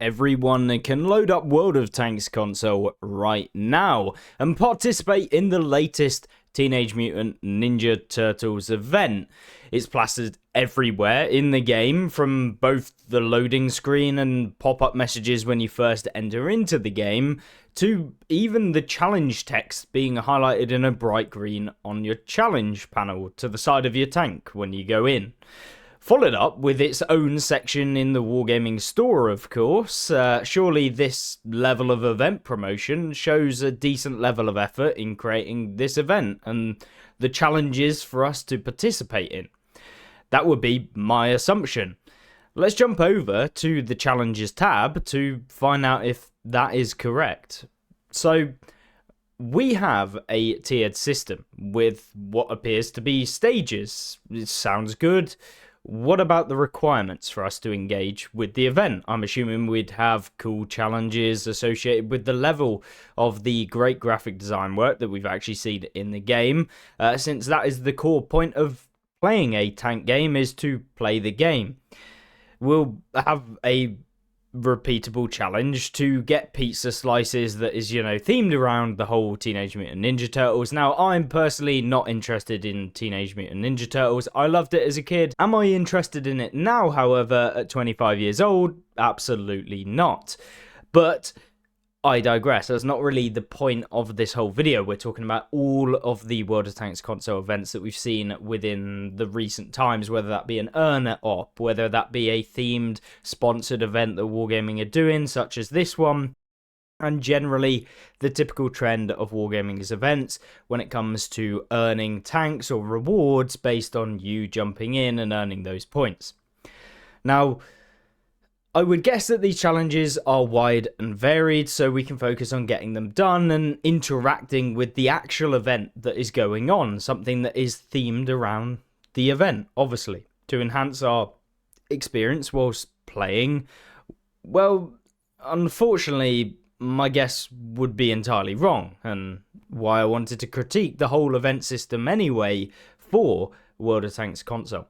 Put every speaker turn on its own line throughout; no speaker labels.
Everyone can load up World of Tanks console right now and participate in the latest Teenage Mutant Ninja Turtles event. It's plastered everywhere in the game, from both the loading screen and pop-up messages when you first enter into the game, to even the challenge text being highlighted in a bright green on your challenge panel to the side of your tank when you go in. Followed up with its own section in the Wargaming store, of course. Surely this level of event promotion shows a decent level of effort in creating this event and the challenges for us to participate in. That would be my assumption. Let's jump over to the challenges tab to find out if that is correct. So, we have a tiered system with what appears to be stages. It sounds good. What about the requirements for us to engage with the event? I'm assuming we'd have cool challenges associated with the level of the great graphic design work that we've actually seen in the game, since that is the core point of playing a tank game, is to play the game. We'll have a repeatable challenge to get pizza slices that is, themed around the whole Teenage Mutant Ninja Turtles. Now, I'm personally not interested in Teenage Mutant Ninja Turtles. I loved it as a kid. Am I interested in it now, however, at 25 years old? Absolutely not. But I digress. That's not really the point of this whole video. We're talking about all of the World of Tanks console events that we've seen within the recent times, whether that be an earner op, whether that be a themed sponsored event that Wargaming are doing, such as this one, and generally the typical trend of Wargaming's events when it comes to earning tanks or rewards based on you jumping in and earning those points. Now, I would guess that these challenges are wide and varied, so we can focus on getting them done and interacting with the actual event that is going on, something that is themed around the event, obviously, to enhance our experience whilst playing. Well, unfortunately, my guess would be entirely wrong, and why I wanted to critique the whole event system anyway for World of Tanks console.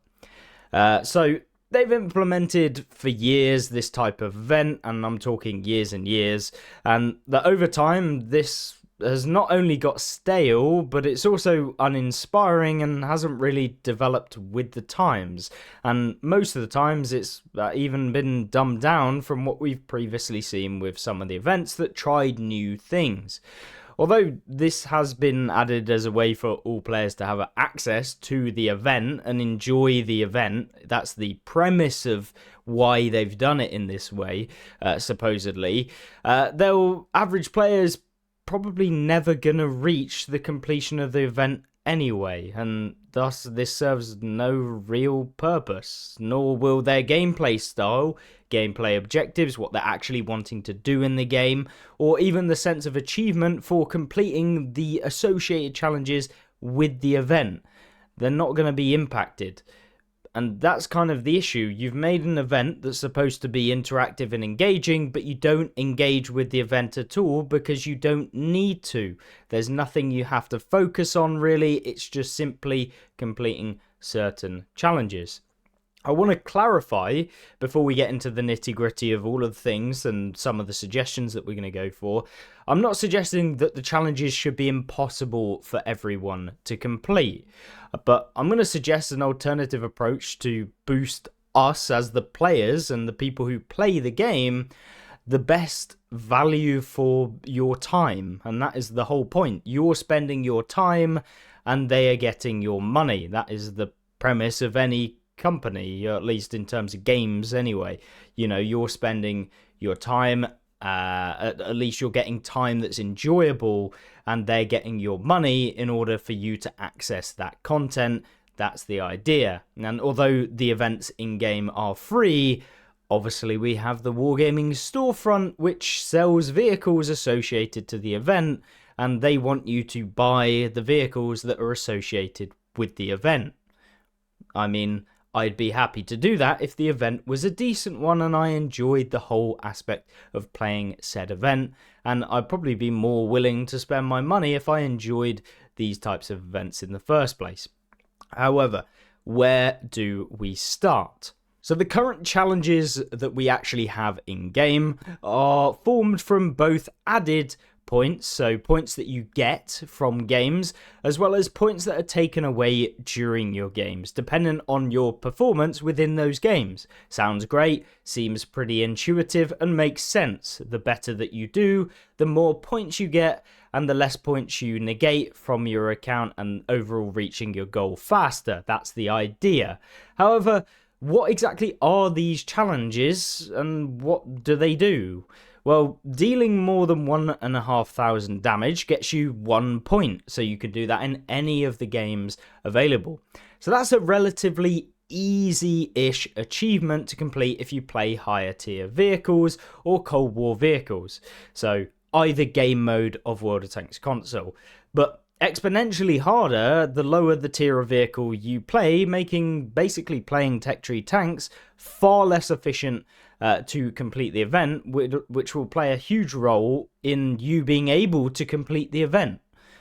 So they've implemented for years this type of event, and I'm talking years and years, and that over time this has not only got stale, but it's also uninspiring and hasn't really developed with the times. And most of the times it's even been dumbed down from what we've previously seen with some of the events that tried new things. Although this has been added as a way for all players to have access to the event and enjoy the event, that's the premise of why they've done it in this way, supposedly, average players probably never gonna reach the completion of the event anyway, and thus this serves no real purpose, nor will their gameplay style, gameplay objectives, what they're actually wanting to do in the game, or even the sense of achievement for completing the associated challenges with the event. They're not going to be impacted. And that's kind of the issue. You've made an event that's supposed to be interactive and engaging, but you don't engage with the event at all because you don't need to. There's nothing you have to focus on, really. It's just simply completing certain challenges. I want to clarify, before we get into the nitty-gritty of all of the things and some of the suggestions that we're going to go for, I'm not suggesting that the challenges should be impossible for everyone to complete, but I'm going to suggest an alternative approach to boost us as the players and the people who play the game the best value for your time, and that is the whole point. You're spending your time and they are getting your money. That is the premise of any company, at least in terms of games anyway. You're spending your time, at least you're getting time that's enjoyable, and they're getting your money in order for you to access that content. That's the idea. And although the events in-game are free, obviously we have the Wargaming storefront, which sells vehicles associated to the event, and they want you to buy the vehicles that are associated with the event. I mean, I'd be happy to do that if the event was a decent one and I enjoyed the whole aspect of playing said event, and I'd probably be more willing to spend my money if I enjoyed these types of events in the first place. However, where do we start? So the current challenges that we actually have in game are formed from both added points, so points that you get from games, as well as points that are taken away during your games, depending on your performance within those games. Sounds great, seems pretty intuitive, and makes sense. The better that you do, the more points you get, and the less points you negate from your account, and overall reaching your goal faster. That's the idea. However, what exactly are these challenges, and what do they do? Well, dealing more than 1,500 damage gets you 1 point, so you can do that in any of the games available. So that's a relatively easy-ish achievement to complete if you play higher tier vehicles or Cold War vehicles. So either game mode of World of Tanks console. But exponentially harder the lower the tier of vehicle you play, making basically playing tech tree tanks far less efficient to complete the event, which will play a huge role in you being able to complete the event.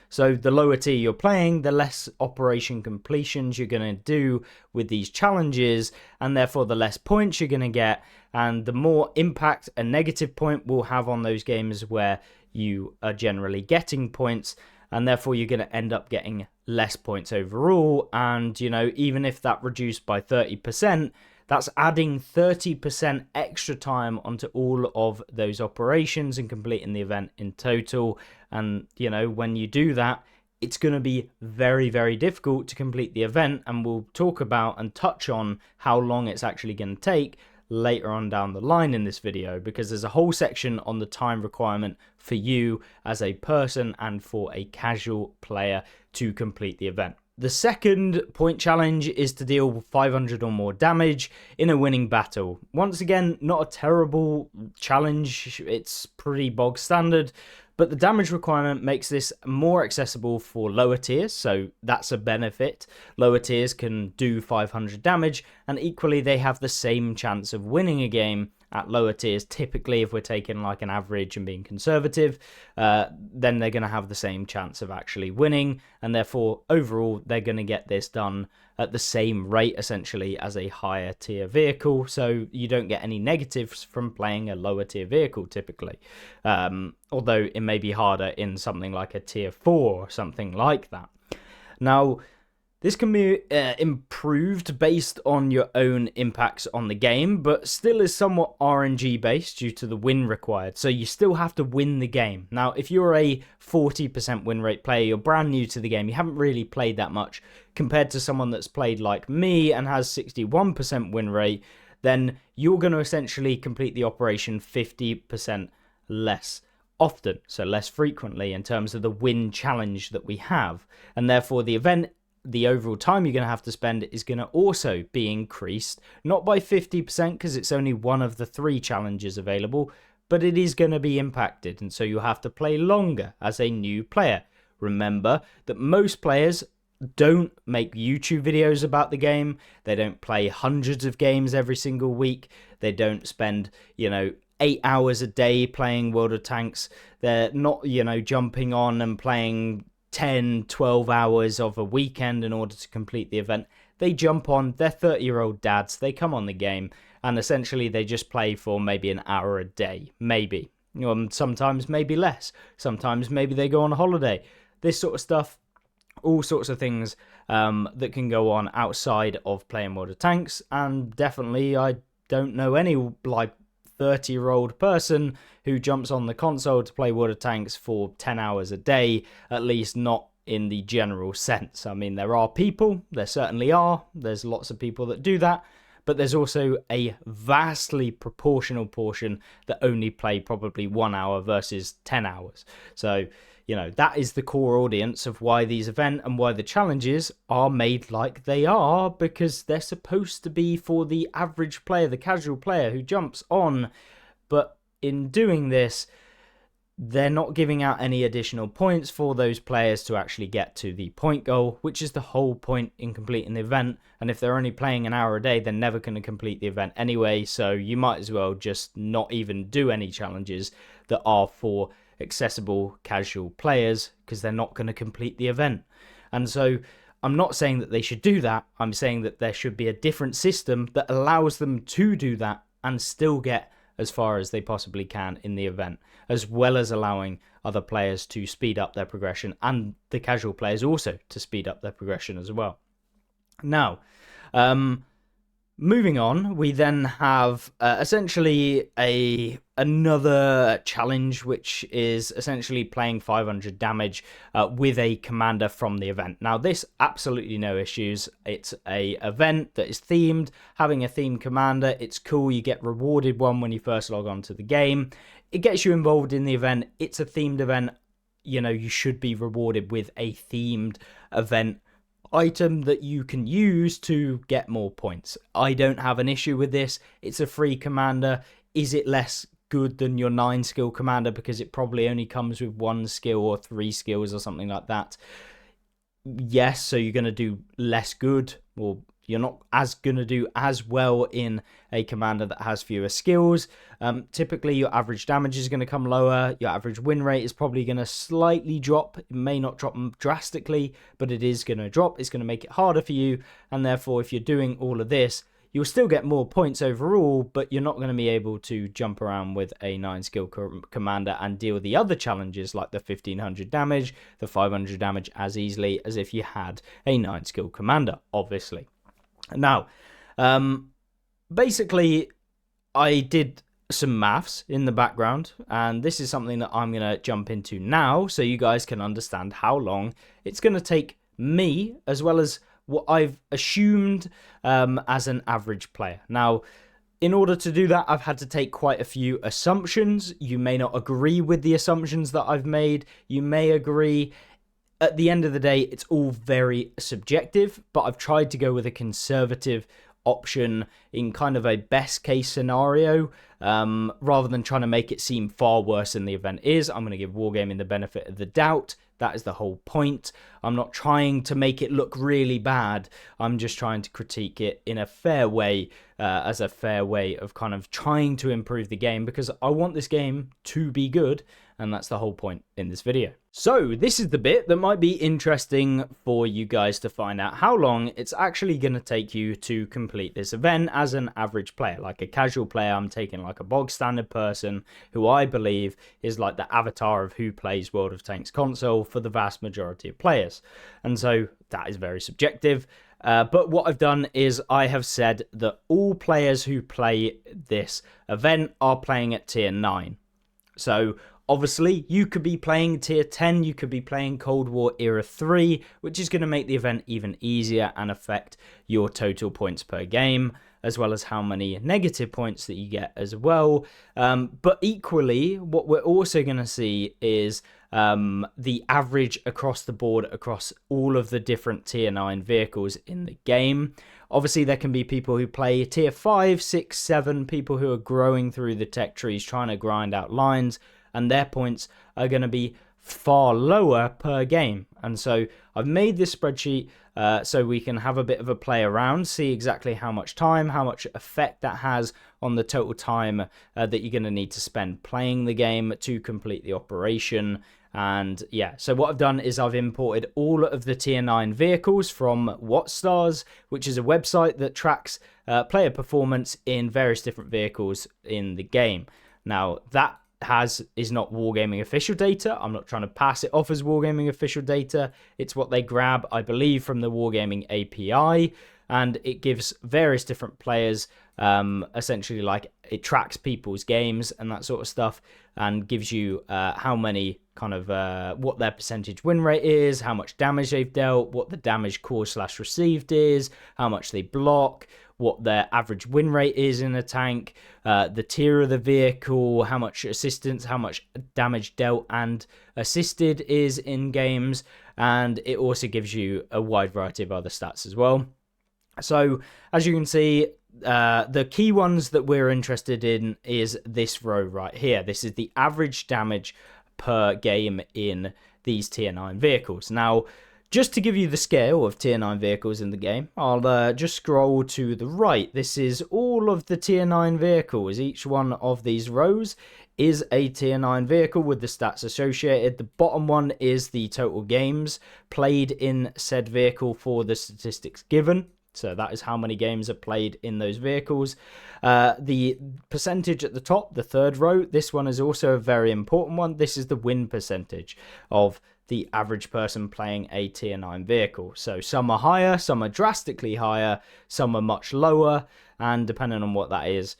So the lower tier you're playing, the less operation completions you're going to do with these challenges, and therefore the less points you're going to get, and the more impact a negative point will have on those games where you are generally getting points, and therefore you're going to end up getting less points overall. And, you know, even if that reduced by 30%, that's adding 30% extra time onto all of those operations and completing the event in total. And, you know, when you do that, it's going to be very, very difficult to complete the event. And we'll talk about and touch on how long it's actually going to take later on down the line in this video, because there's a whole section on the time requirement for you as a person and for a casual player to complete the event. The second point challenge is to deal 500 or more damage in a winning battle. Once again, not a terrible challenge, it's pretty bog standard, but the damage requirement makes this more accessible for lower tiers, so that's a benefit. Lower tiers can do 500 damage, and equally they have the same chance of winning a game at lower tiers. Typically, if we're taking like an average and being conservative, then they're going to have the same chance of actually winning, and therefore overall they're going to get this done at the same rate essentially as a higher tier vehicle, so you don't get any negatives from playing a lower tier vehicle typically, although it may be harder in something like a tier 4 or something like that. Now, this can be improved based on your own impacts on the game, but still is somewhat RNG based due to the win required. So you still have to win the game. Now, if you're a 40% win rate player, you're brand new to the game, you haven't really played that much, compared to someone that's played like me and has 61% win rate, then you're going to essentially complete the operation 50% less often, so less frequently in terms of the win challenge that we have. And therefore the event, the overall time you're going to have to spend is going to also be increased, not by 50% because it's only one of the 3 challenges available, but it is going to be impacted, and so you have to play longer as a new player. Remember that most players don't make YouTube videos about the game, they don't play hundreds of games every single week, they don't spend, 8 hours a day playing World of Tanks, they're not, jumping on and playing 10, 12 hours of a weekend in order to complete the event. They jump on, they're 30-year-old dads, they come on the game, and essentially they just play for maybe an hour a day, maybe. Sometimes maybe less, sometimes maybe they go on a holiday. This sort of stuff, all sorts of things that can go on outside of playing World of Tanks, and definitely I don't know any 30-year-old person who jumps on the console to play World of Tanks for 10 hours a day, at least not in the general sense. I mean, there are people, there certainly are, there's lots of people that do that, but there's also a vastly proportional portion that only play probably 1 hour versus 10 hours. So, that is the core audience of why these events and why the challenges are made like they are, because they're supposed to be for the average player, the casual player who jumps on. But in doing this, they're not giving out any additional points for those players to actually get to the point goal, which is the whole point in completing the event. And if they're only playing an hour a day, they're never going to complete the event anyway. So you might as well just not even do any challenges that are for accessible casual players, because they're not going to complete the event. And so I'm not saying that they should do that. I'm saying that there should be a different system that allows them to do that and still get as far as they possibly can in the event, as well as allowing other players to speed up their progression and the casual players also to speed up their progression as well. Now, moving on, we then have essentially another challenge, which is essentially playing 500 damage with a commander from the event. Now, this, absolutely no issues. It's a event that is themed. Having a themed commander, it's cool. You get rewarded one when you first log on to the game. It gets you involved in the event. It's a themed event. You know, you should be rewarded with a themed event item that you can use to get more points. I don't have an issue with this. It's a free commander. Is it less good than your 9 skill commander because it probably only comes with 1 skill or 3 skills or something like that? Yes, so you're going to do less good, or you're not as going to do as well in a commander that has fewer skills. Typically, your average damage is going to come lower. Your average win rate is probably going to slightly drop. It may not drop drastically, but it is going to drop. It's going to make it harder for you. And therefore, if you're doing all of this, you'll still get more points overall, but you're not going to be able to jump around with a 9 skill commander and deal with the other challenges like the 1500 damage, the 500 damage as easily as if you had a 9 skill commander, obviously. Now, basically, I did some maths in the background, and this is something that I'm going to jump into now so you guys can understand how long it's going to take me, as well as what I've assumed as an average player. Now, in order to do that, I've had to take quite a few assumptions. You may not agree with the assumptions that I've made. You may agree. At the end of the day, it's all very subjective, but I've tried to go with a conservative option in kind of a best case scenario, rather than trying to make it seem far worse than the event is. I'm going to give Wargaming the benefit of the doubt. That is the whole point. I'm not trying to make it look really bad. I'm just trying to critique it in a fair way, as a fair way of kind of trying to improve the game, because I want this game to be good, and that's the whole point in this video. So this is the bit that might be interesting for you guys to find out how long it's actually going to take you to complete this event as an average player. Like a casual player, I'm taking like a bog standard person who I believe is like the avatar of who plays World of Tanks console for the vast majority of players. And so that is very subjective. But what I've done is I have said that all players who play this event are playing at tier 9. So obviously, you could be playing tier 10, you could be playing Cold War Era 3, which is going to make the event even easier and affect your total points per game, as well as how many negative points that you get as well. But equally, what we're also going to see is the average across the board, across all of the different tier 9 vehicles in the game. Obviously, there can be people who play tier 5, 6, 7, people who are growing through the tech trees, trying to grind out lines, and their points are going to be far lower per game. And so I've made this spreadsheet so we can have a bit of a play around, see exactly how much time, how much effect that has on the total time that you're going to need to spend playing the game to complete the operation. And yeah, so what I've done is I've imported all of the tier 9 vehicles from WhatStars, which is a website that tracks player performance in various different vehicles in the game. Now, that is not Wargaming official data. I'm not trying to pass it off as Wargaming official data. It's what they grab, I believe, from the Wargaming API, and it gives various different players, essentially, like, it tracks people's games and that sort of stuff, and gives you how many kind of what their percentage win rate is, how much damage they've dealt, what the damage caused/received is, how much they block, what their average win rate is in a tank, the tier of the vehicle, how much assistance, how much damage dealt and assisted is in games, and it also gives you a wide variety of other stats as well. So as you can see, the key ones that we're interested in is this row right here. This is the average damage per game in these tier 9 vehicles. Now, Just to give you the scale of tier 9 vehicles in the game, I'll just scroll to the right. This is all of the tier 9 vehicles. Each one of these rows is a tier 9 vehicle with the stats associated. The bottom one is the total games played in said vehicle for the statistics given. So that is how many games are played in those vehicles. The percentage at the top, the third row, this one is also a very important one. This is the win percentage of the average person playing a tier 9 vehicle. So some are higher, some are drastically higher, some are much lower, and depending on what that is,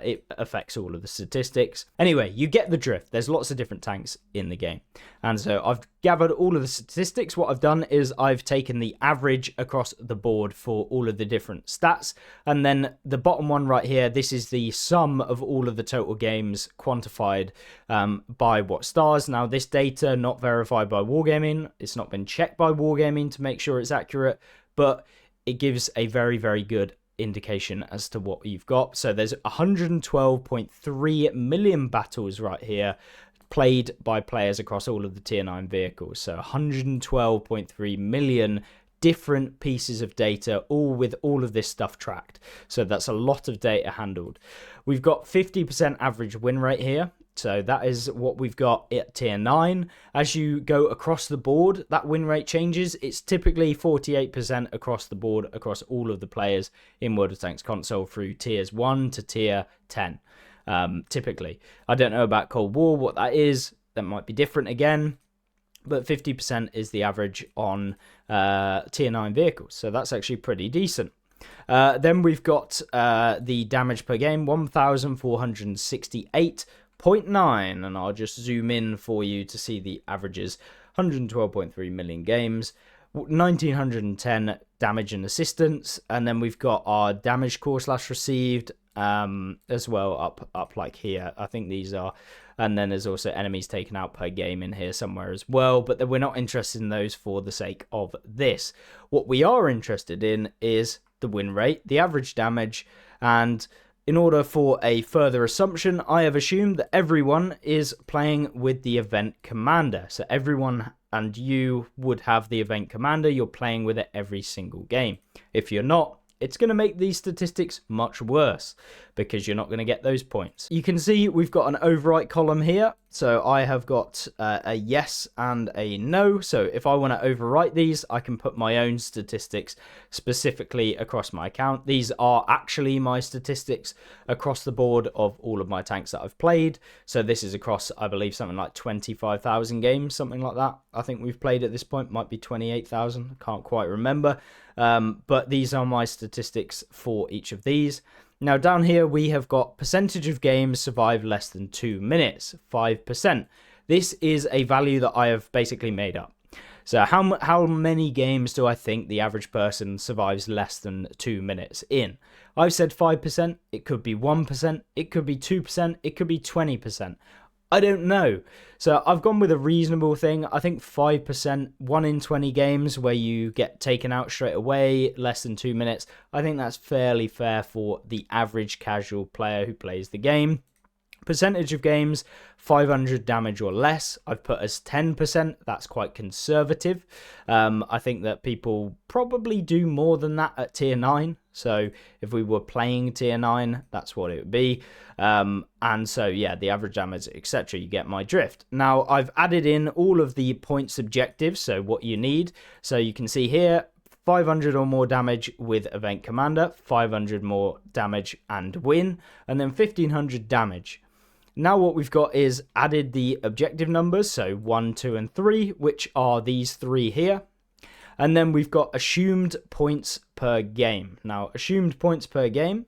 it affects all of the statistics. Anyway, you get the drift. There's lots of different tanks in the game. And so I've gathered all of the statistics. What I've done is I've taken the average across the board for all of the different stats. And then the bottom one right here, this is the sum of all of the total games quantified by what stars. Now, this data not verified by Wargaming. It's not been checked by Wargaming to make sure it's accurate, but it gives a very, very good indication as to what you've got. So there's 112.3 million battles right here played by players across all of the tier 9 vehicles. So 112.3 million different pieces of data, all with all of this stuff tracked. So that's a lot of data handled. We've got 50% average win rate here. So that is what we've got at tier 9. As you go across the board, that win rate changes. It's typically 48% across the board, across all of the players in World of Tanks console through tiers 1 to tier 10, typically. I don't know about Cold War, what that is. That might be different again. But 50% is the average on tier 9 vehicles. So that's actually pretty decent. Then we've got the damage per game, 1,468.9, and I'll just zoom in for you to see the averages. 112.3 million games, 1,910 damage and assistance, and then we've got our damage core / received as well up like here. I think these are, and then there's also enemies taken out per game in here somewhere as well, but we're not interested in those for the sake of this. What we are interested in is the win rate, the average damage, and in order for a further assumption, I have assumed that everyone is playing with the event commander. So everyone and you would have the event commander. You're playing with it every single game. If you're not, it's going to make these statistics much worse because you're not going to get those points. You can see we've got an overwrite column here. So I have got a yes and a no. So if I want to overwrite these, I can put my own statistics specifically across my account. These are actually my statistics across the board of all of my tanks that I've played. So this is across, I believe, something like 25,000 games, something like that. I think we've played at this point, might be 28,000. I can't quite remember. But these are my statistics for each of these. Now down here we have got percentage of games survive less than 2 minutes, 5%. This is a value that I have basically made up. So how many games do I think the average person survives less than 2 minutes in? I've said 5%, it could be 1%, it could be 2%, it could be 20%. I don't know. So I've gone with a reasonable thing. I think 5%, 1 in 20 games where you get taken out straight away, less than 2 minutes. I think that's fairly fair for the average casual player who plays the game. Percentage of games, 500 damage or less, I've put as 10%. That's quite conservative. I think that people probably do more than that at tier 9. So if we were playing tier 9, that's what it would be. And so, yeah, the average damage, etc. You get my drift. Now, I've added in all of the points objectives, so what you need. So you can see here, 500 or more damage with Event Commander, 500 more damage and win, and then 1,500 damage. Now what we've got is added the objective numbers, so 1, 2, and 3, which are these 3 here. And then we've got assumed points per game. Now, assumed points per game,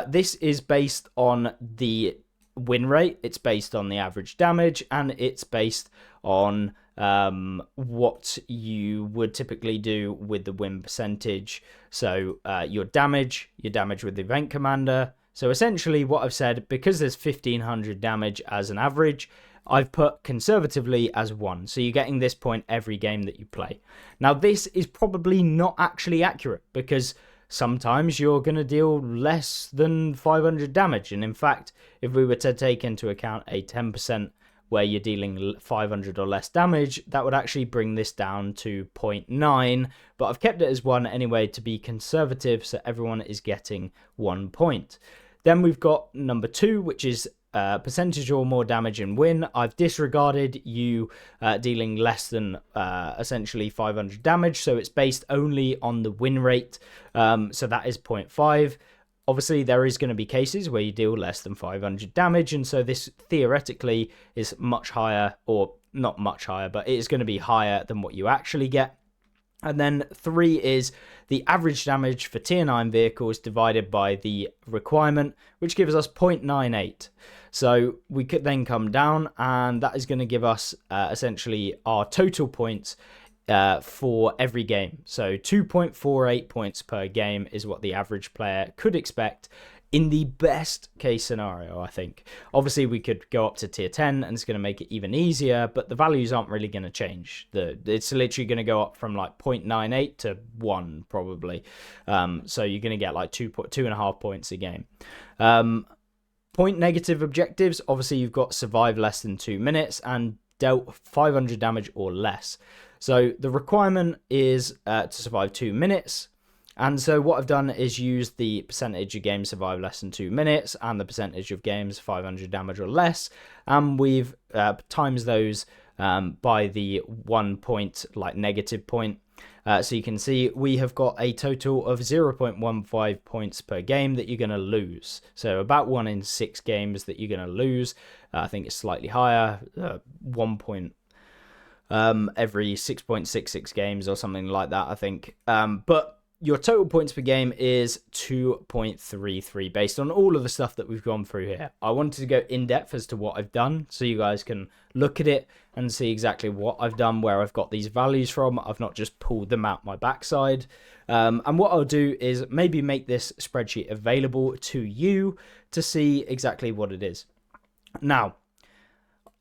this is based on the win rate, it's based on the average damage, and it's based on what you would typically do with the win percentage. So your damage with the Event Commander. So essentially what I've said, because there's 1,500 damage as an average, I've put conservatively as 1. So you're getting this point every game that you play. Now this is probably not actually accurate because sometimes you're going to deal less than 500 damage. And in fact, if we were to take into account a 10% where you're dealing 500 or less damage, that would actually bring this down to 0.9, but I've kept it as 1 anyway to be conservative, so everyone is getting 1 point. Then we've got number 2, which is percentage or more damage and win. I've disregarded you dealing less than essentially 500 damage, so it's based only on the win rate, so that is 0.5. Obviously, there is going to be cases where you deal less than 500 damage, and so this theoretically is much higher, or not much higher, but it is going to be higher than what you actually get. And then 3 is the average damage for tier 9 vehicles divided by the requirement, which gives us 0.98. So we could then come down, and that is going to give us essentially our total points for every game. So 2.48 points per game is what the average player could expect in the best case scenario, I think. Obviously, we could go up to tier 10 and it's going to make it even easier, but the values aren't really going to change. It's literally going to go up from like 0.98 to 1 probably. So you're going to get like 2.5 points a game. Point negative objectives, obviously you've got survive less than 2 minutes and dealt 500 damage or less. So the requirement is to survive 2 minutes. And so what I've done is use the percentage of games survive less than 2 minutes and the percentage of games 500 damage or less. And we've times those by the 1 point, like negative point. So you can see we have got a total of 0.15 points per game that you're going to lose. So about 1 in 6 games that you're going to lose. I think it's slightly higher, 1 point every 6.66 games or something like that, I think. But your total points per game is 2.33 based on all of the stuff that we've gone through here. I wanted to go in depth as to what I've done so you guys can look at it and see exactly what I've done, where I've got these values from. I've not just pulled them out my backside. And what I'll do is maybe make this spreadsheet available to you to see exactly what it is. Now,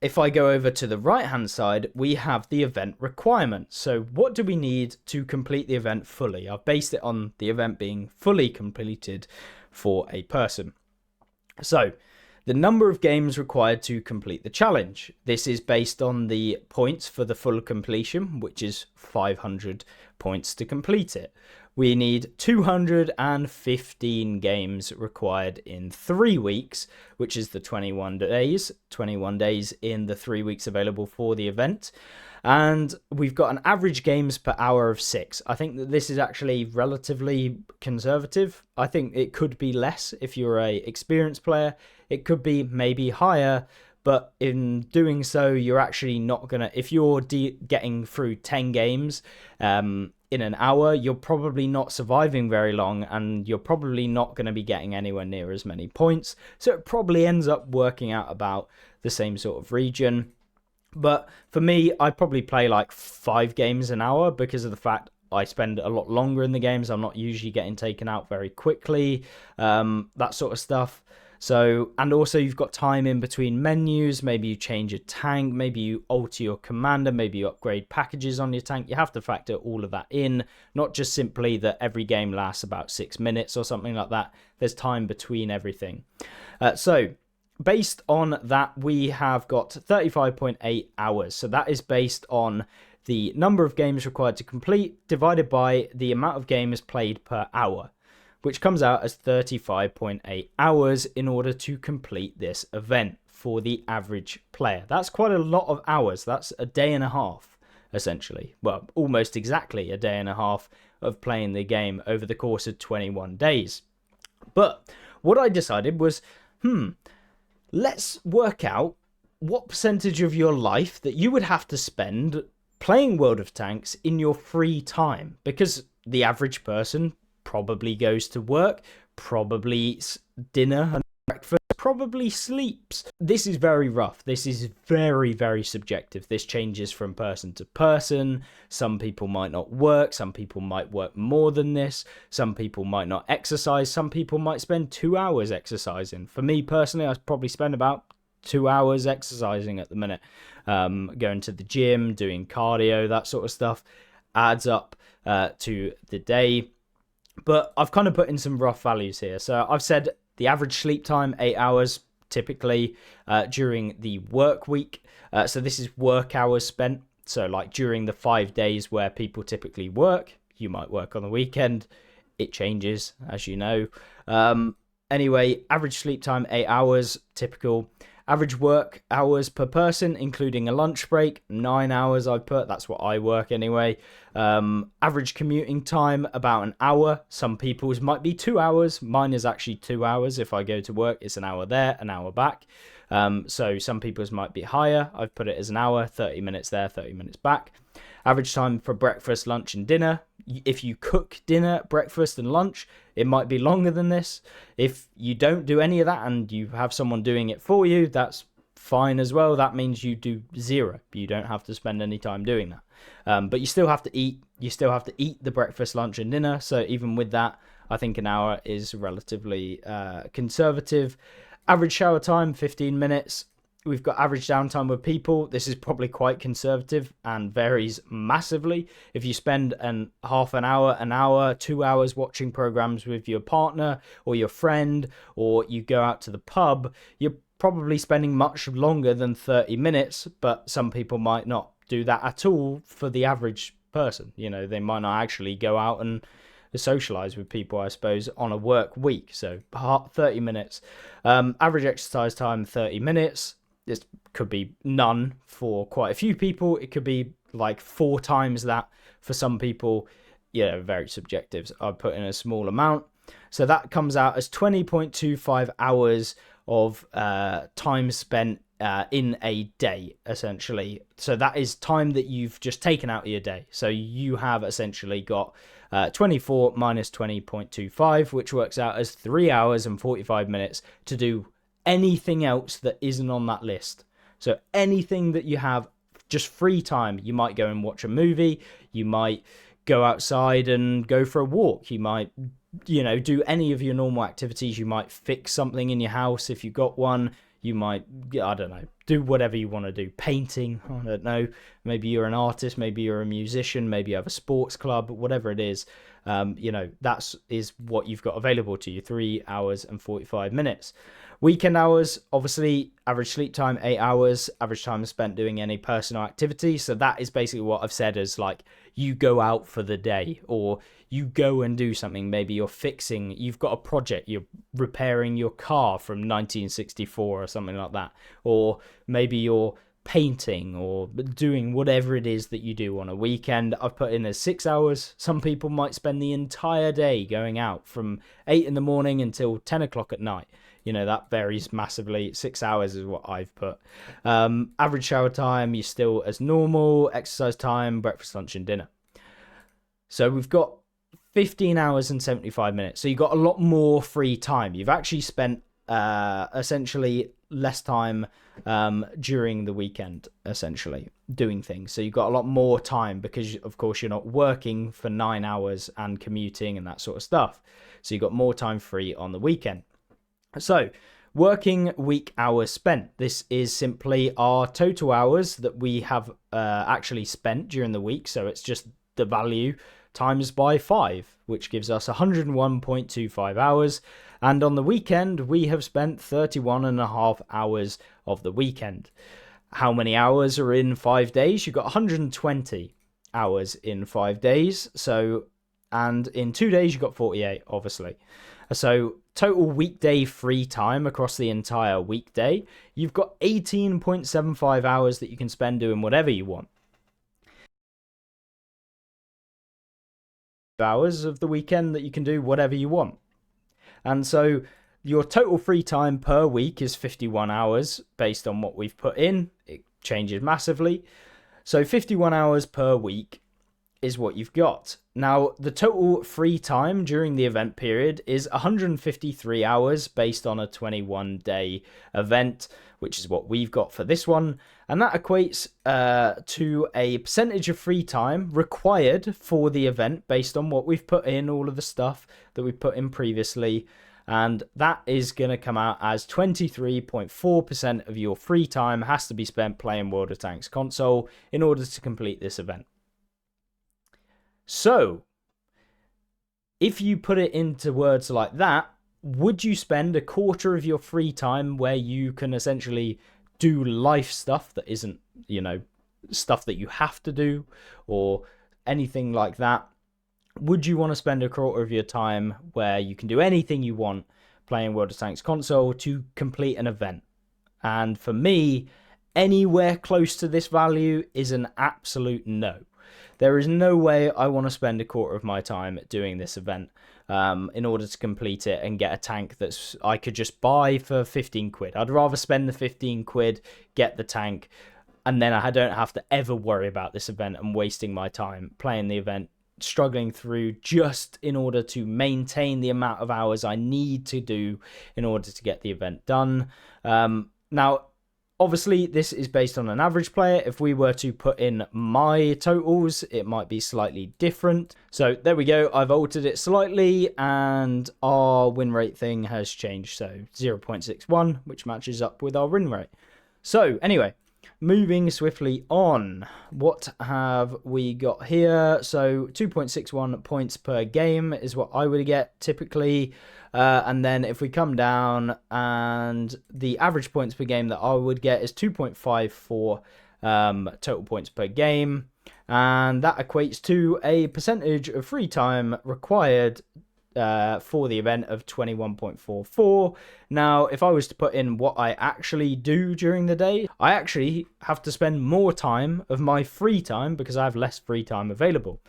if I go over to the right hand side, we have the event requirement. So what do we need to complete the event fully? I've based it on the event being fully completed for a person. So the number of games required to complete the challenge. This is based on the points for the full completion, which is 500 points to complete it. We need 215 games required in 3 weeks, which is the 21 days in the 3 weeks available for the event. And we've got an average games per hour of 6. I think that this is actually relatively conservative. I think it could be less if you're a experienced player. It could be maybe higher, but in doing so, you're actually not going to... If you're getting through 10 games in an hour, you're probably not surviving very long, and you're probably not going to be getting anywhere near as many points. So it probably ends up working out about the same sort of region. But for me, I probably play like 5 games an hour because of the fact I spend a lot longer in the games. I'm not usually getting taken out very quickly, that sort of stuff. So, and also you've got time in between menus. Maybe you change a tank, maybe you alter your commander, maybe you upgrade packages on your tank. You have to factor all of that in, not just simply that every game lasts about 6 minutes or something like that. There's time between everything. So based on that, we have got 35.8 hours. So that is based on the number of games required to complete divided by the amount of games played per hour, which comes out as 35.8 hours in order to complete this event for the average player. That's quite a lot of hours. That's a day and a half, essentially. Well, almost exactly a day and a half of playing the game over the course of 21 days. But what I decided was, let's work out what percentage of your life that you would have to spend playing World of Tanks in your free time, because the average person probably goes to work, probably eats dinner and breakfast, probably sleeps. This is very rough. This is very, very subjective. This changes from person to person. Some people might not work. Some people might work more than this. Some people might not exercise. Some people might spend 2 hours exercising. For me personally, I probably spend about 2 hours exercising at the minute. Going to the gym, doing cardio, that sort of stuff adds up to the day. But I've kind of put in some rough values here. So I've said the average sleep time, 8 hours, typically during the work week. So this is work hours spent. So like during the 5 days where people typically work, you might work on the weekend. It changes, as you know. Anyway, average sleep time, 8 hours, typical. Average work hours per person, including a lunch break, 9 hours I put. That's what I work anyway. Average commuting time, about an hour. Some people's might be 2 hours. Mine is actually 2 hours. If I go to work, it's an hour there, an hour back. So some people's might be higher. I've put it as an hour, 30 minutes there, 30 minutes back. Average time for breakfast, lunch, and dinner. If you cook dinner, breakfast, and lunch, it might be longer than this. If you don't do any of that and you have someone doing it for you, that's fine as well. That means you do 0. You don't have to spend any time doing that. But you still have to eat. You still have to eat the breakfast, lunch, and dinner. So even with that, I think an hour is relatively conservative. Average shower time, 15 minutes. We've got average downtime with people. This is probably quite conservative and varies massively. If you spend half an hour, 2 hours watching programs with your partner or your friend, or you go out to the pub, you're probably spending much longer than 30 minutes, but some people might not do that at all for the average person. You know, they might not actually go out and socialize with people, I suppose, on a work week. So 30 minutes. Average exercise time, 30 minutes. This could be none for quite a few people. It could be like 4 times that for some people. Yeah, very subjective. I put in a small amount. So that comes out as 20.25 hours of time spent in a day, essentially. So that is time that you've just taken out of your day. So you have essentially got 24 minus 20.25, which works out as 3 hours and 45 minutes to do anything else that isn't on that list. So anything that you have, just free time. You might go and watch a movie. You might go outside and go for a walk. You might, do any of your normal activities. You might fix something in your house if you got one. You might, I don't know, do whatever you want to do. Painting, I don't know. Maybe you're an artist. Maybe you're a musician. Maybe you have a sports club. Whatever it is, that is what you've got available to you. 3 hours and 45 minutes. Weekend hours, obviously, average sleep time, 8 hours, average time spent doing any personal activity. So that is basically what I've said as like, you go out for the day or you go and do something. Maybe you've got a project, you're repairing your car from 1964 or something like that. Or maybe you're painting or doing whatever it is that you do on a weekend. I've put in as 6 hours. Some people might spend the entire day going out from 8 in the morning until 10 o'clock at night. That varies massively. 6 hours is what I've put. Average shower time, you're still as normal. Exercise time, breakfast, lunch, and dinner. So we've got 15 hours and 75 minutes. So you've got a lot more free time. You've actually spent essentially less time during the weekend, essentially, doing things. So you've got a lot more time because, of course, you're not working for 9 hours and commuting and that sort of stuff. So you've got more time free on the weekend. So, working week hours spent. This is simply our total hours that we have actually spent during the week. So it's just the value times by 5, which gives us 101.25 hours. And on the weekend, we have spent 31.5 hours of the weekend. How many hours are in 5 days? You've got 120 hours in 5 days. And in 2 days, you've got 48, obviously. So total weekday free time across the entire weekday, you've got 18.75 hours that you can spend doing whatever you want. Hours of the weekend that you can do whatever you want. And so your total free time per week is 51 hours based on what we've put in. It changes massively. So 51 hours per week is what you've got. Now, the total free time during the event period is 153 hours based on a 21-day event, which is what we've got for this one. And that equates to a percentage of free time required for the event based on what we've put in, all of the stuff that we've put in previously. And that is going to come out as 23.4% of your free time has to be spent playing World of Tanks console in order to complete this event. So, if you put it into words like that, would you spend a quarter of your free time where you can essentially do life stuff that isn't, stuff that you have to do or anything like that? Would you want to spend a quarter of your time where you can do anything you want playing World of Tanks console to complete an event? And for me, anywhere close to this value is an absolute no. There is no way I want to spend a quarter of my time doing this event in order to complete it and get a tank that I could just buy for 15 quid. I'd rather spend the 15 quid, get the tank, and then I don't have to ever worry about this event and wasting my time playing the event, struggling through just in order to maintain the amount of hours I need to do in order to get the event done. Now, obviously, this is based on an average player. If we were to put in my totals, it might be slightly different. So there we go. I've altered it slightly and our win rate thing has changed. So 0.61, which matches up with our win rate. So anyway, moving swiftly on, what have we got here? So 2.61 points per game is what I would get typically. And then if we come down, and the average points per game that I would get is 2.54 total points per game. And that equates to a percentage of free time required for the event of 21.44. Now, if I was to put in what I actually do during the day, I actually have to spend more time of my free time because I have less free time available.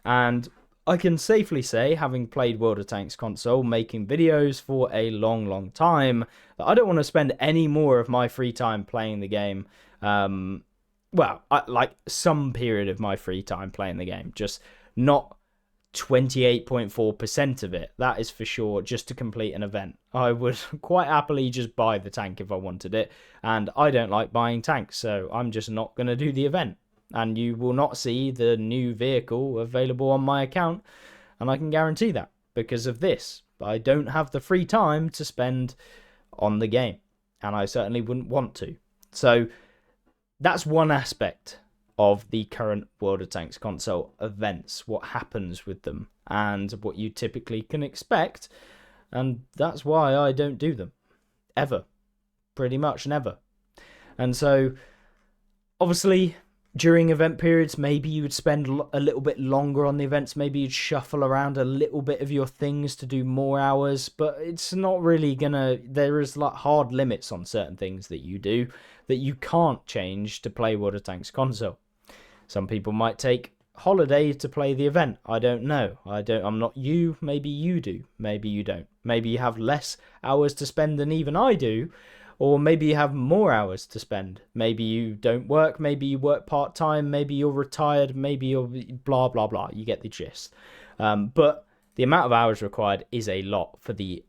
And I can safely say, having played World of Tanks console, making videos for a long time, that I don't want to spend any more of my free time playing the game. Like some period of my free time playing the game, just not 28.4% of it. That is for sure, just to complete an event. I would quite happily just buy the tank if I wanted it, and I don't like buying tanks, so I'm just not going to do the event. And you will not see the new vehicle available on my account, and I can guarantee that because of this. I don't have the free time to spend on the game, and I certainly wouldn't want to. So that's one aspect of the current World of Tanks console events, what happens with them, and what you typically can expect, and that's why I don't do them. Ever. Pretty much never. And so, obviously, during event periods, maybe you would spend a little bit longer on the events. Maybe you'd shuffle around a little bit of your things to do more hours, but it's not really gonna... There is like hard limits on certain things that you do that you can't change to play World of Tanks console. Some people might take holiday to play the event. I don't know. I'm not you. Maybe you do. Maybe you don't. Maybe you have less hours to spend than even I do. Or maybe you have more hours to spend. Maybe you don't work. Maybe you work part-time. Maybe you're retired. Maybe you're blah, blah, blah. You get the gist. But the amount of hours required is a lot for the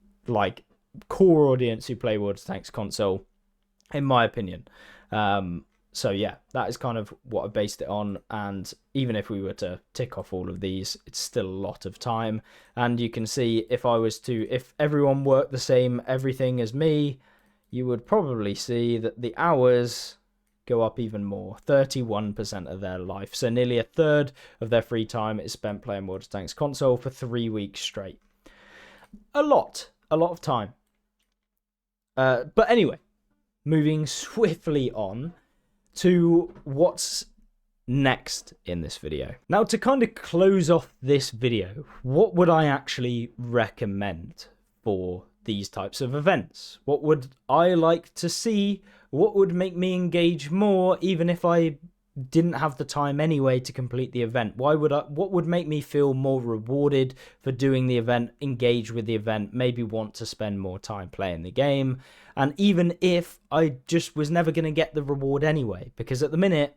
core audience who play World of Tanks console, in my opinion. So yeah, that is kind of what I based it on. And even if we were to tick off all of these, it's still a lot of time. And you can see if everyone worked the same everything as me, you would probably see that the hours go up even more. 31% of their life. So nearly a third of their free time is spent playing World of Tanks console for 3 weeks straight. A lot of time. But anyway, moving swiftly on to what's next in this video. Now, to kind of close off this video, what would I actually recommend for these types of events? What would I like to see? What would make me engage more, even if I didn't have the time anyway to complete the event? What would make me feel more rewarded for doing the event, engage with the event, maybe want to spend more time playing the game? And even if I just was never going to get the reward anyway, because at the minute,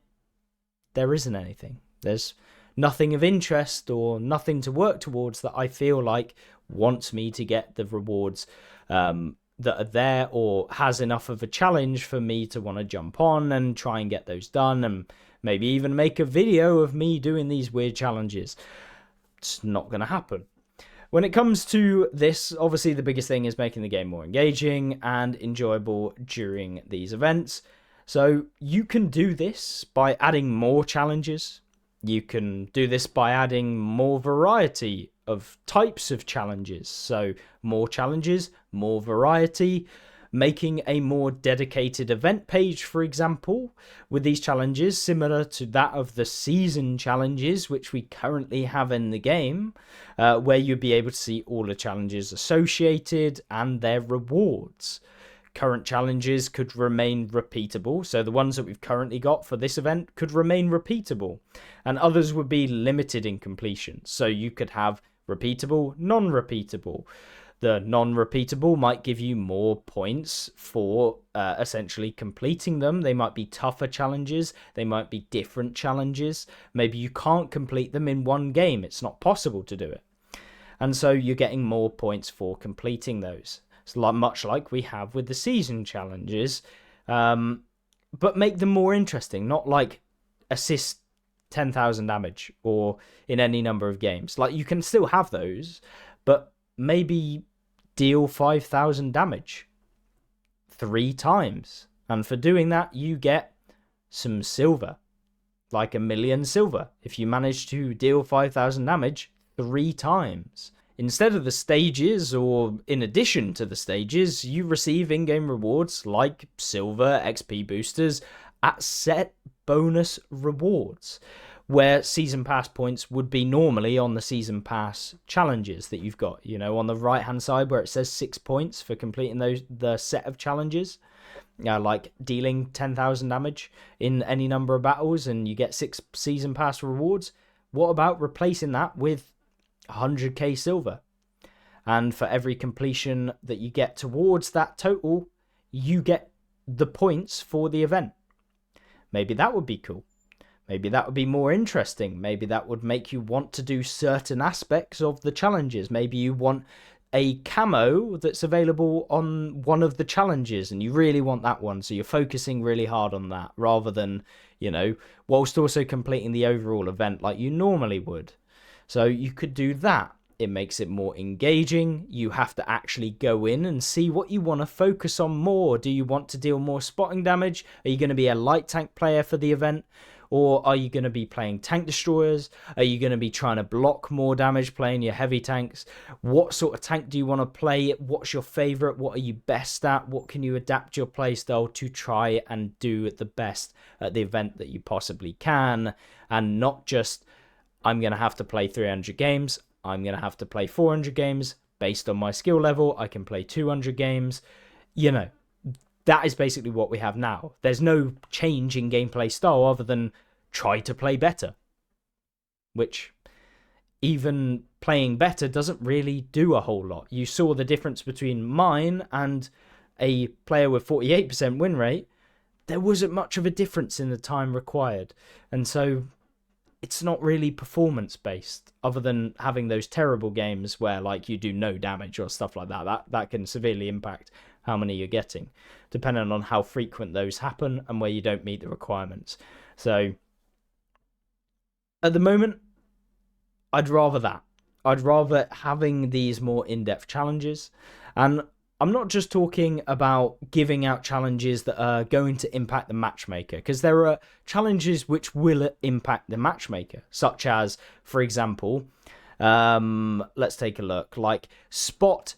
there isn't anything. There's nothing of interest or nothing to work towards that I feel like wants me to get the rewards that are there, or has enough of a challenge for me to want to jump on and try and get those done, and maybe even make a video of me doing these weird challenges. It's not going to happen. When it comes to this, obviously the biggest thing is making the game more engaging and enjoyable during these events. So you can do this by adding more challenges. You can do this by adding more variety of types of challenges. So more challenges, more variety, making a more dedicated event page, for example, with these challenges, similar to that of the season challenges, which we currently have in the game, where you'd be able to see all the challenges associated and their rewards. Current challenges could remain repeatable, so the ones that we've currently got for this event could remain repeatable, and others would be limited in completion. So you could have repeatable, non-repeatable. The non-repeatable might give you more points for essentially completing them. They might be tougher challenges. They might be different challenges. Maybe you can't complete them in one game. It's not possible to do it. And so you're getting more points for completing those. It's much like we have with the season challenges, but make them more interesting. Not like assist 10,000 damage or in any number of games. Like, you can still have those, but maybe deal 5,000 damage 3 times. And for doing that, you get some silver, like 1,000,000 silver, if you manage to deal 5,000 damage 3 times. Instead of the stages, or in addition to the stages, you receive in-game rewards like silver, XP boosters at set bonus rewards, where season pass points would be normally on the season pass challenges that you've got, you know, on the right hand side where it says 6 points for completing the set of challenges, like dealing 10,000 damage in any number of battles, and you get 6 season pass rewards. What about replacing that with 100k silver? And for every completion that you get towards that total, you get the points for the event. Maybe that would be cool. Maybe that would be more interesting. Maybe that would make you want to do certain aspects of the challenges. Maybe you want a camo that's available on one of the challenges and you really want that one, so you're focusing really hard on that rather than, you know, whilst also completing the overall event like you normally would. So you could do that. It makes it more engaging. You have to actually go in and see what you want to focus on more. Do you want to deal more spotting damage? Are you going to be a light tank player for the event? Or are you going to be playing tank destroyers? Are you going to be trying to block more damage playing your heavy tanks? What sort of tank do you want to play? What's your favorite? What are you best at? What can you adapt your playstyle to try and do the best at the event that you possibly can? And not just, I'm going to have to play 300 games. I'm going to have to play 400 games. Based on my skill level, I can play 200 games. You know, that is basically what we have now. There's no change in gameplay style other than try to play better. Which, even playing better doesn't really do a whole lot. You saw the difference between mine and a player with 48% win rate. There wasn't much of a difference in the time required. And so it's not really performance based, other than having those terrible games where like you do no damage or stuff like that. That can severely impact how many you're getting, depending on how frequent those happen and where you don't meet the requirements. So at the moment, I'd rather that. I'd rather having these more in-depth challenges. And I'm not just talking about giving out challenges that are going to impact the matchmaker, because there are challenges which will impact the matchmaker, such as, for example, let's take a look, like spot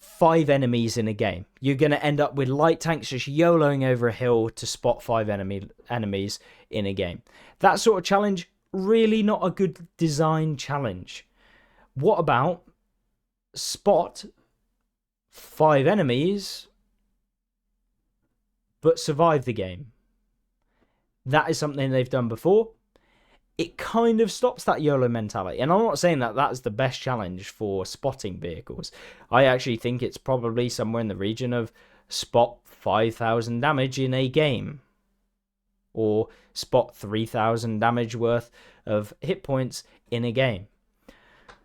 5 enemies in a game. You're going to end up with light tanks just YOLOing over a hill to spot 5 enemies in a game. That sort of challenge, really not a good design challenge. What about spot 5 enemies but survive the game? That is something they've done before. It kind of stops that YOLO mentality. And I'm not saying that that's the best challenge for spotting vehicles. I actually think it's probably somewhere in the region of spot 5,000 damage in a game, or spot 3,000 damage worth of hit points in a game.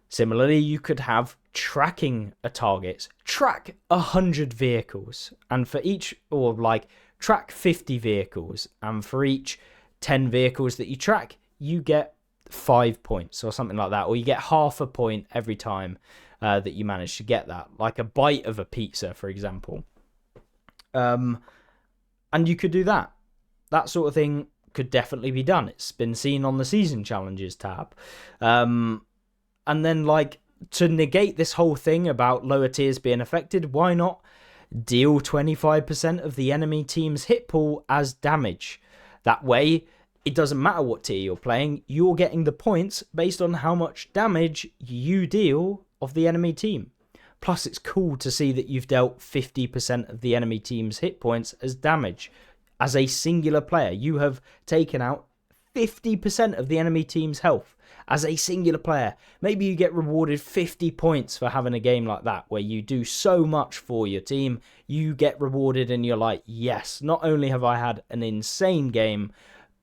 Similarly, you could have tracking a target. Track 100 vehicles, and for each, or like track 50 vehicles, and for each 10 vehicles that you track, you get 5 points or something like that, or you get half a point every time that you manage to get that, like a bite of a pizza, for example. And you could do that. That sort of thing could definitely be done. It's been seen on the season challenges tab. And then like to negate this whole thing about lower tiers being affected, why not deal 25% of the enemy team's hit pool as damage? That way, it doesn't matter what tier you're playing, you're getting the points based on how much damage you deal of the enemy team. Plus, it's cool to see that you've dealt 50% of the enemy team's hit points as damage. As a singular player, you have taken out 50% of the enemy team's health as a singular player. Maybe you get rewarded 50 points for having a game like that, where you do so much for your team, you get rewarded and you're like, yes, not only have I had an insane game,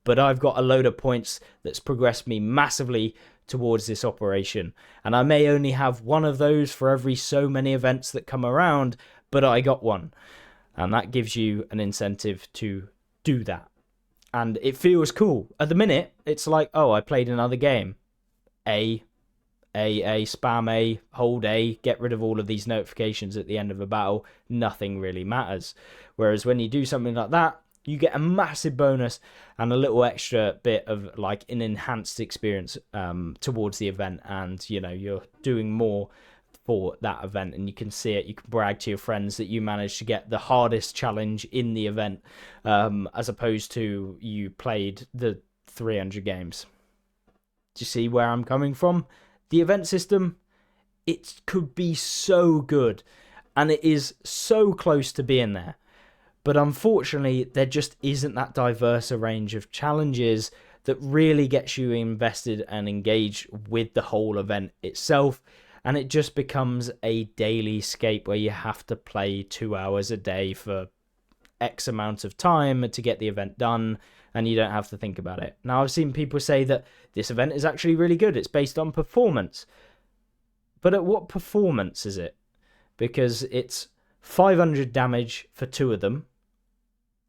but I've got a load of points that's progressed me massively towards this operation. And I may only have one of those for every so many events that come around, but I got one. And that gives you an incentive to do that. And it feels cool. At the minute, it's like, oh, I played another game. Spam A, hold A, get rid of all of these notifications at the end of a battle. Nothing really matters. Whereas when you do something like that, you get a massive bonus and a little extra bit of like an enhanced experience towards the event. And, you know, you're doing more for that event, and you can see it. You can brag to your friends that you managed to get the hardest challenge in the event, as opposed to you played the 300 games. Do you see where I'm coming from? The event system, it could be so good, and it is so close to being there. But unfortunately, there just isn't that diverse a range of challenges that really gets you invested and engaged with the whole event itself. And it just becomes a daily escape where you have to play 2 hours a day for X amount of time to get the event done, and you don't have to think about it. Now, I've seen people say that this event is actually really good. It's based on performance. But at what performance is it? Because it's 500 damage for 2 of them.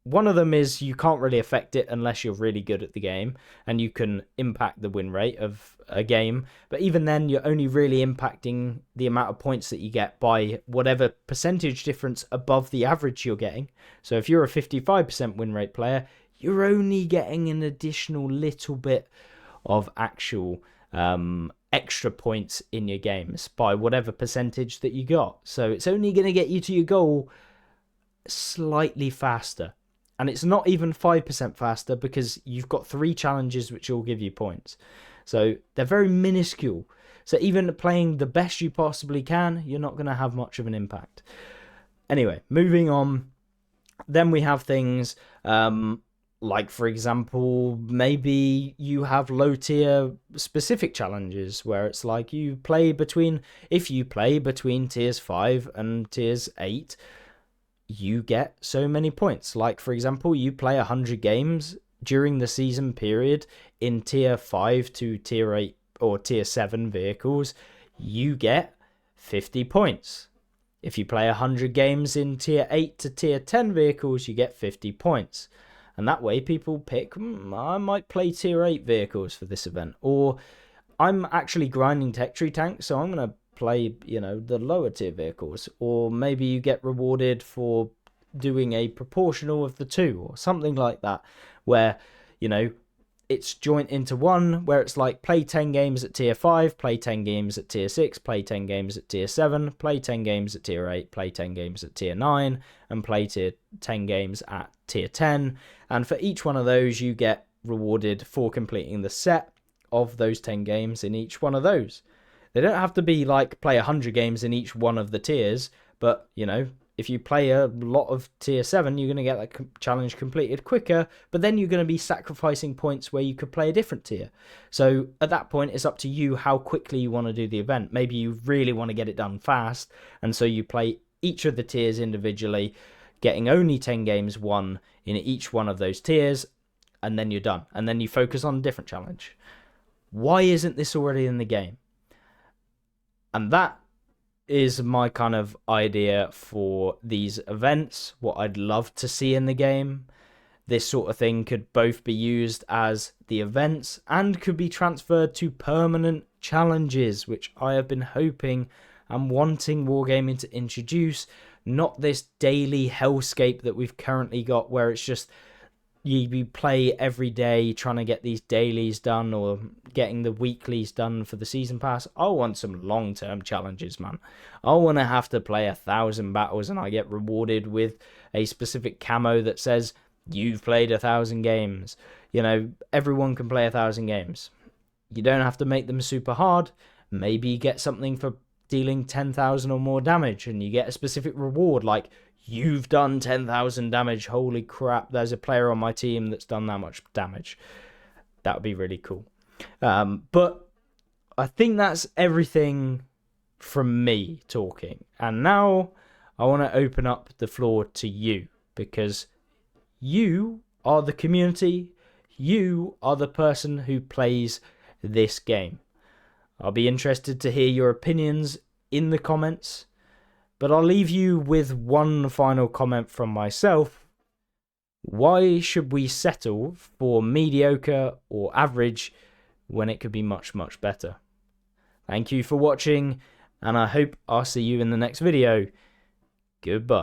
One of them is you can't really affect it unless you're really good at the game, and you can impact the win rate of a game. But even then, you're only really impacting the amount of points that you get by whatever percentage difference above the average you're getting. So if you're a 55% win rate player, you're only getting an additional little bit of actual extra points in your games by whatever percentage that you got. So it's only going to get you to your goal slightly faster. And it's not even 5% faster because you've got 3 challenges which all give you points. So they're very minuscule. So even playing the best you possibly can, you're not going to have much of an impact. Anyway, moving on. Then we have things like, for example, maybe you have low tier specific challenges where it's like if you play between tiers 5 and tiers 8, you get so many points. Like, for example, you play 100 games during the season period in tier 5 to tier 8 or tier 7 vehicles, you get 50 points. If you play 100 games in tier 8 to tier 10 vehicles, you get 50 points. And that way people pick, I might play tier 8 vehicles for this event. Or I'm actually grinding tech tree tanks, so I'm going to play, the lower tier vehicles. Or maybe you get rewarded for doing a proportional of the 2 or something like that, where, it's joint into one, where it's like play 10 games at tier 5, play 10 games at tier 6, play 10 games at tier 7, play 10 games at tier 8, play 10 games at tier 9, and play 10 games at tier 10. And for each one of those, you get rewarded for completing the set of those 10 games in each one of those. They don't have to be like play 100 games in each one of the tiers, but, if you play a lot of tier 7, you're going to get that challenge completed quicker, but then you're going to be sacrificing points where you could play a different tier. So at that point, it's up to you how quickly you want to do the event. Maybe you really want to get it done fast, and so you play each of the tiers individually, getting only 10 games won in each one of those tiers, and then you're done. And then you focus on a different challenge. Why isn't this already in the game? And that is my kind of idea for these events, what I'd love to see in the game. This sort of thing could both be used as the events and could be transferred to permanent challenges, which I have been hoping and wanting Wargaming to introduce, not this daily hellscape that we've currently got where it's just you play every day trying to get these dailies done or getting the weeklies done for the season pass. I want some long-term challenges, man. I want to have to play 1,000 battles and I get rewarded with a specific camo that says you've played 1,000 games. You know, everyone can play 1,000 games. You don't have to make them super hard. Maybe you get something for dealing 10,000 or more damage and you get a specific reward like you've done 10,000 damage. Holy crap, there's a player on my team that's done that much damage. That would be really cool. But I think that's everything from me talking. And now I want to open up the floor to you, because you are the community. You are the person who plays this game. I'll be interested to hear your opinions in the comments. But I'll leave you with one final comment from myself. Why should we settle for mediocre or average when it could be much, much better? Thank you for watching, and I hope I'll see you in the next video. Goodbye.